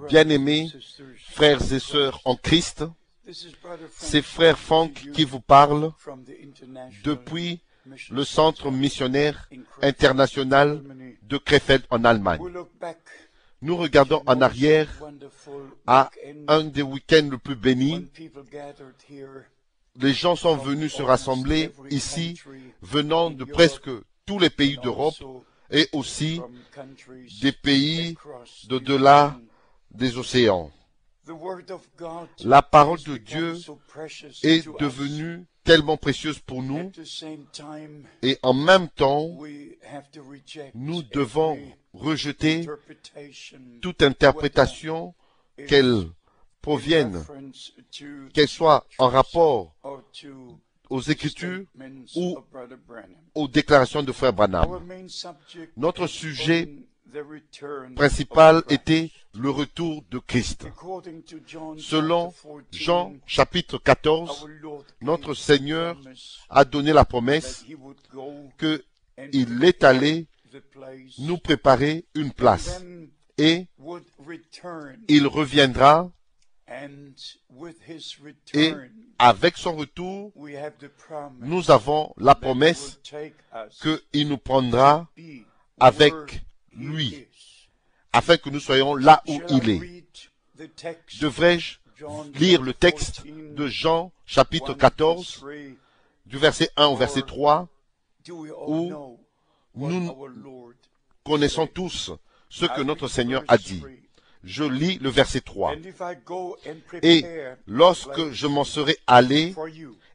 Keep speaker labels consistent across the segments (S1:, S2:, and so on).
S1: Bien-aimés frères et sœurs en Christ, c'est frère Franck qui vous parle depuis le centre missionnaire international de Krefeld en Allemagne. Nous regardons en arrière à un des week-ends le plus bénis. Les gens sont venus se rassembler ici, venant de presque tous les pays d'Europe et aussi des pays d'au-delà des océans. La parole de Dieu est devenue tellement précieuse pour nous et en même temps, nous devons rejeter toute interprétation qu'elle provienne, qu'elle soit en rapport aux Écritures ou aux déclarations de Frère Branham. Notre sujet principal était le retour de Christ. Selon Jean chapitre 14, notre Seigneur a donné la promesse qu'il est allé nous préparer une place et il reviendra et avec son retour, nous avons la promesse qu'il nous prendra avec lui, afin que nous soyons là où il est. Devrais-je lire le texte de Jean, chapitre 14, du verset 1 au verset 3, où nous connaissons tous ce que notre Seigneur a dit. Je lis le verset 3. Et lorsque je m'en serai allé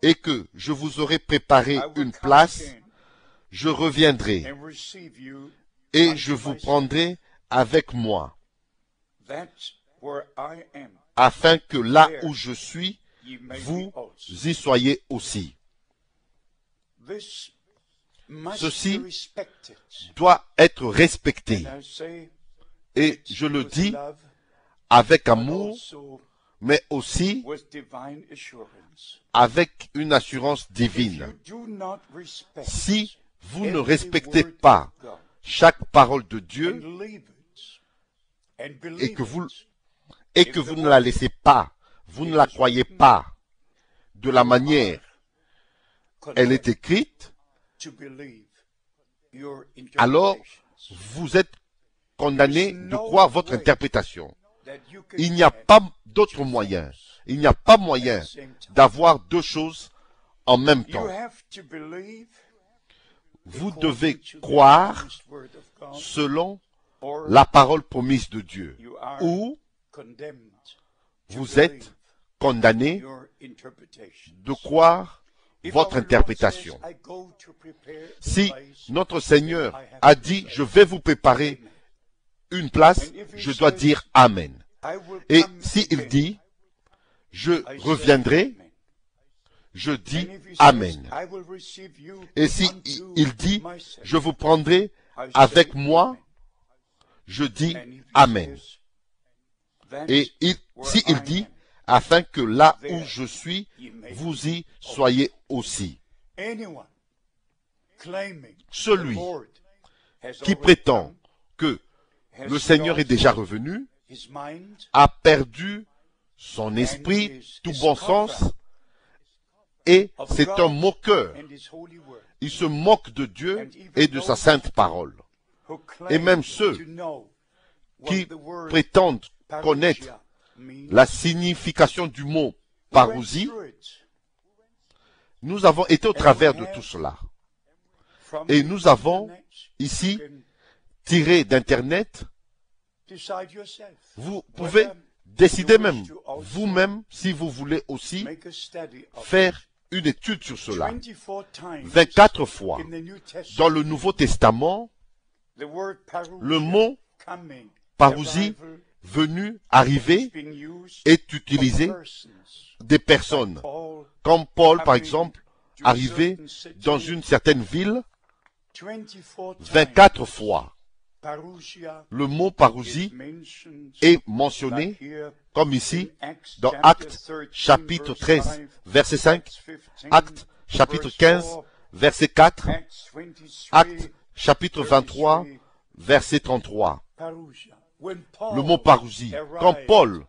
S1: et que je vous aurai préparé une place, je reviendrai et je vous prendrai avec moi, afin que là où je suis, vous y soyez aussi. Ceci doit être respecté. Et je le dis avec amour, mais aussi avec une assurance divine. Si vous ne respectez pas chaque parole de Dieu et que vous ne la laissez pas, vous ne la croyez pas de la manière elle est écrite, alors vous êtes condamné de croire votre interprétation. Il n'y a pas d'autre moyen. Il n'y a pas moyen d'avoir deux choses en même temps. Vous devez croire selon la parole promise de Dieu, ou vous êtes condamné de croire votre interprétation. Si notre Seigneur a dit, je vais vous préparer une place, je dois dire Amen. Et s'il dit, je reviendrai, je dis Amen. Et s'il dit, je vous prendrai avec moi, je dis Amen. Et s'il dit, afin que là où je suis, vous y soyez aussi. Celui qui prétend que le Seigneur est déjà revenu, a perdu son esprit, tout bon sens, et c'est un moqueur. Il se moque de Dieu et de sa sainte parole. Et même ceux qui prétendent connaître la signification du mot parousie, nous avons été au travers de tout cela. Et nous avons ici tiré d'Internet. Vous pouvez décider même, vous-même, si vous voulez aussi, faire une étude sur cela. 24 fois, dans le Nouveau Testament, le mot parousie, venu, arrivé, est utilisé des personnes. Comme Paul, par exemple, arrivé dans une certaine ville, 24 fois. Le mot parousie est mentionné, comme ici, dans Actes chapitre 13, verset 5, Actes chapitre 15, verset 4, Actes chapitre 23, verset 33. le mot parousie. Quand Paul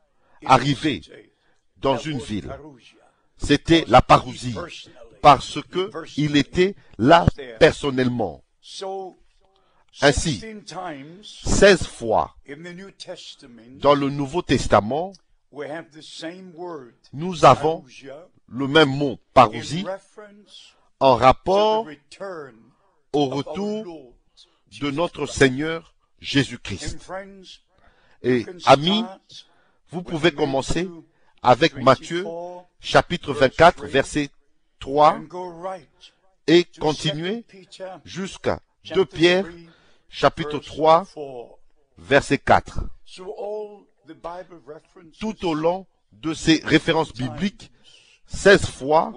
S1: arrivait dans une ville, c'était la parousie, parce que il était là personnellement. Ainsi, 16 fois dans le Nouveau Testament, nous avons le même mot, parousie, en rapport au retour de notre Seigneur Jésus-Christ. Et amis, vous pouvez commencer avec Matthieu, chapitre 24, verset 3, et continuer jusqu'à 2 Pierre, chapitre 3, verset 4. Tout au long de ces références bibliques, 16 fois,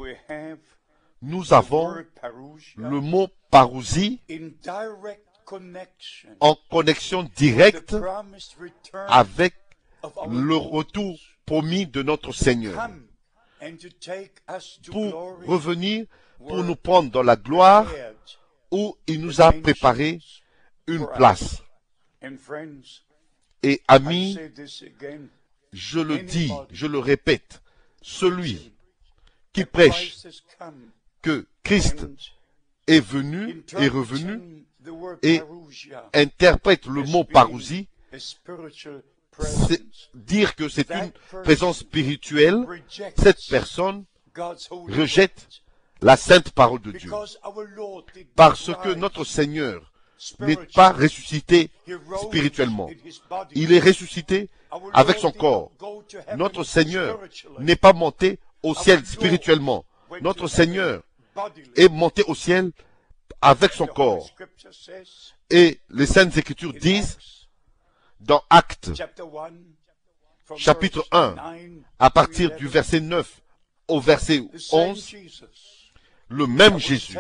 S1: nous avons le mot parousie en connexion directe avec le retour promis de notre Seigneur pour revenir, pour nous prendre dans la gloire où il nous a préparé une place. Et amis, je le dis, je le répète, celui qui prêche que Christ est venu, est revenu, et interprète le mot parousie, c'est dire que c'est une présence spirituelle, cette personne rejette la sainte parole de Dieu. Parce que notre Seigneur n'est pas ressuscité spirituellement. Il est ressuscité avec son corps. Notre Seigneur n'est pas monté au ciel spirituellement. Notre Seigneur est monté au ciel avec son corps. Et les Saintes Écritures disent, dans Actes, chapitre 1, à partir du verset 9 au verset 11, le même Jésus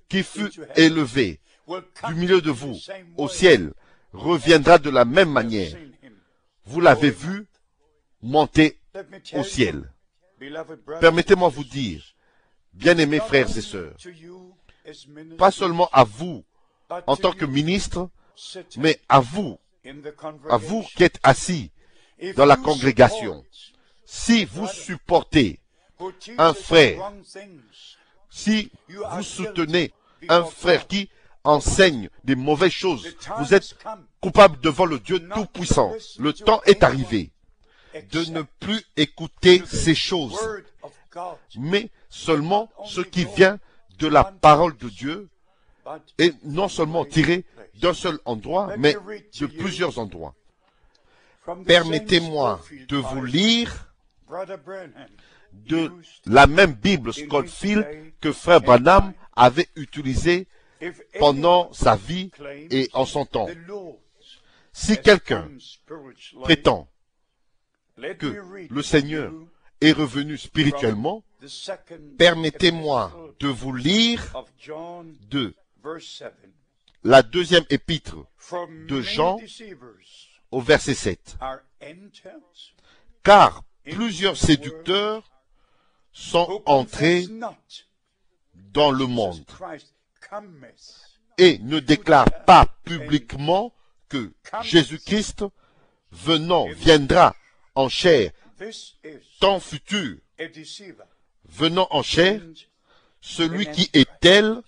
S1: qui fut élevé du milieu de vous au ciel reviendra de la même manière. Vous l'avez vu monter au ciel. Permettez-moi vous dire, bien-aimés frères et sœurs, pas seulement à vous en tant que ministre, mais à vous qui êtes assis dans la congrégation. Si vous supportez un frère, si vous soutenez un frère qui enseigne des mauvaises choses, vous êtes coupable devant le Dieu Tout-Puissant. Le temps est arrivé de ne plus écouter ces choses, mais seulement ce qui vient de la parole de Dieu, et non seulement tiré d'un seul endroit, mais de plusieurs endroits. Permettez-moi de vous lire de la même Bible Scofield que Frère Branham avait utilisée pendant sa vie et en son temps. Si quelqu'un prétend que le Seigneur est revenu spirituellement, permettez-moi de vous lire de la deuxième épître de Jean au verset 7. Car plusieurs séducteurs sont entrés dans le monde et ne déclarent pas publiquement que Jésus-Christ viendra en chair, temps futur, venant en chair, celui qui est tel,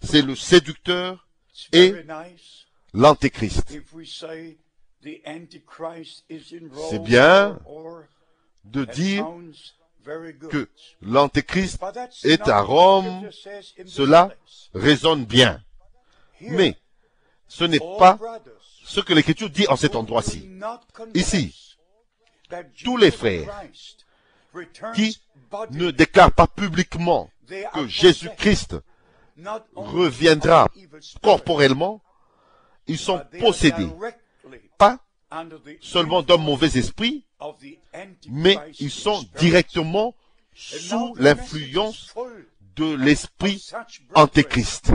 S1: c'est le séducteur et l'antéchrist. C'est bien de dire que l'antéchrist est à Rome, cela résonne bien. Mais ce n'est pas ce que l'Écriture dit en cet endroit-ci. Ici, tous les frères qui ne déclarent pas publiquement que Jésus-Christ reviendra corporellement, ils sont possédés, pas seulement d'un mauvais esprit, mais ils sont directement sous l'influence de l'esprit antéchrist.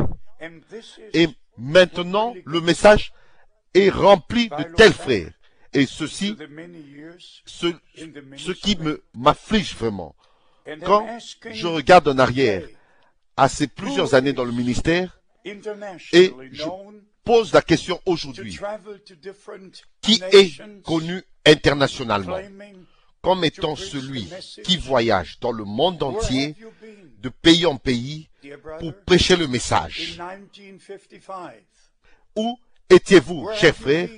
S1: Et maintenant, le message est rempli de tels frères. Et ceci, ce qui m'afflige vraiment. Quand je regarde en arrière à ces plusieurs années dans le ministère, et pose la question aujourd'hui. Qui est connu internationalement comme étant celui qui voyage dans le monde entier, de pays en pays, pour prêcher le message? Où étiez-vous, chers frères,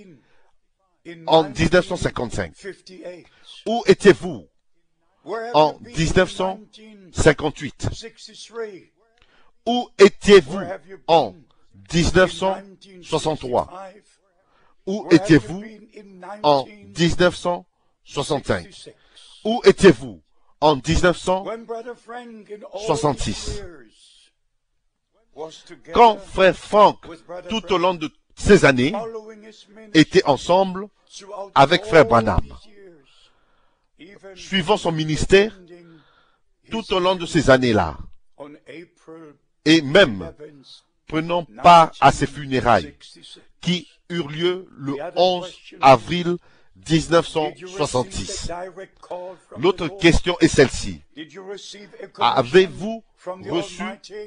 S1: en 1955? Où étiez-vous en 1958? Où étiez-vous en 1963? Où étiez-vous en 1965? Où étiez-vous en 1966? Quand frère Frank, tout au long de ces années, était ensemble avec frère Branham, suivant son ministère tout au long de ces années-là, et même prenant part à ses funérailles qui eurent lieu le 11 avril 1966. L'autre question est celle-ci. Avez-vous reçu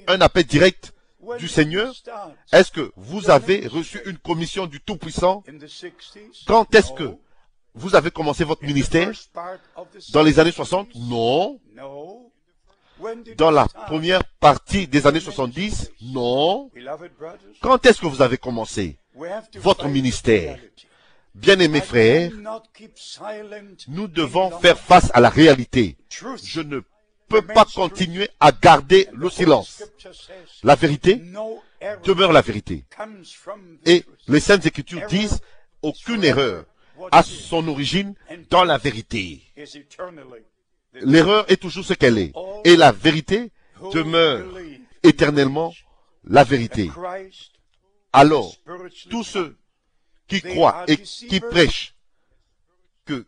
S1: un appel direct du Seigneur? Est-ce que vous avez reçu une commission du Tout-Puissant? Quand est-ce que vous avez commencé votre ministère? Dans les années 60? Non. Dans la première partie des années 70? Non. Quand est-ce que vous avez commencé votre ministère? Bien-aimés frères, nous devons faire face à la réalité. Je ne peux pas continuer à garder le silence. La vérité demeure la vérité. Et les Saintes Écritures disent aucune erreur a son origine dans la vérité. L'erreur est toujours ce qu'elle est. Et la vérité demeure éternellement la vérité. Alors, tous ceux qui croient et qui prêchent que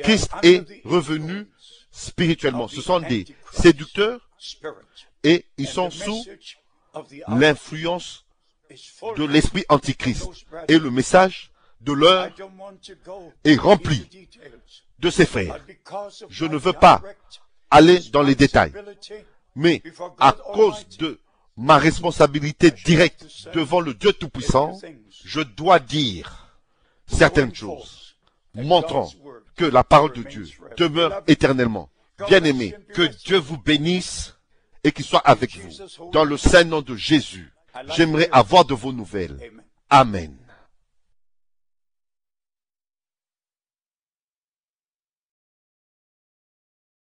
S1: Christ est revenu spirituellement, ce sont des séducteurs et ils sont sous l'influence de l'esprit antichrist. Et le message de l'heure est rempli de ses frères. Je ne veux pas aller dans les détails, mais à cause de ma responsabilité directe devant le Dieu Tout-Puissant, je dois dire certaines choses, montrant que la parole de Dieu demeure éternellement. Bien-aimés, que Dieu vous bénisse et qu'il soit avec vous. Dans le saint nom de Jésus, j'aimerais avoir de vos nouvelles. Amen.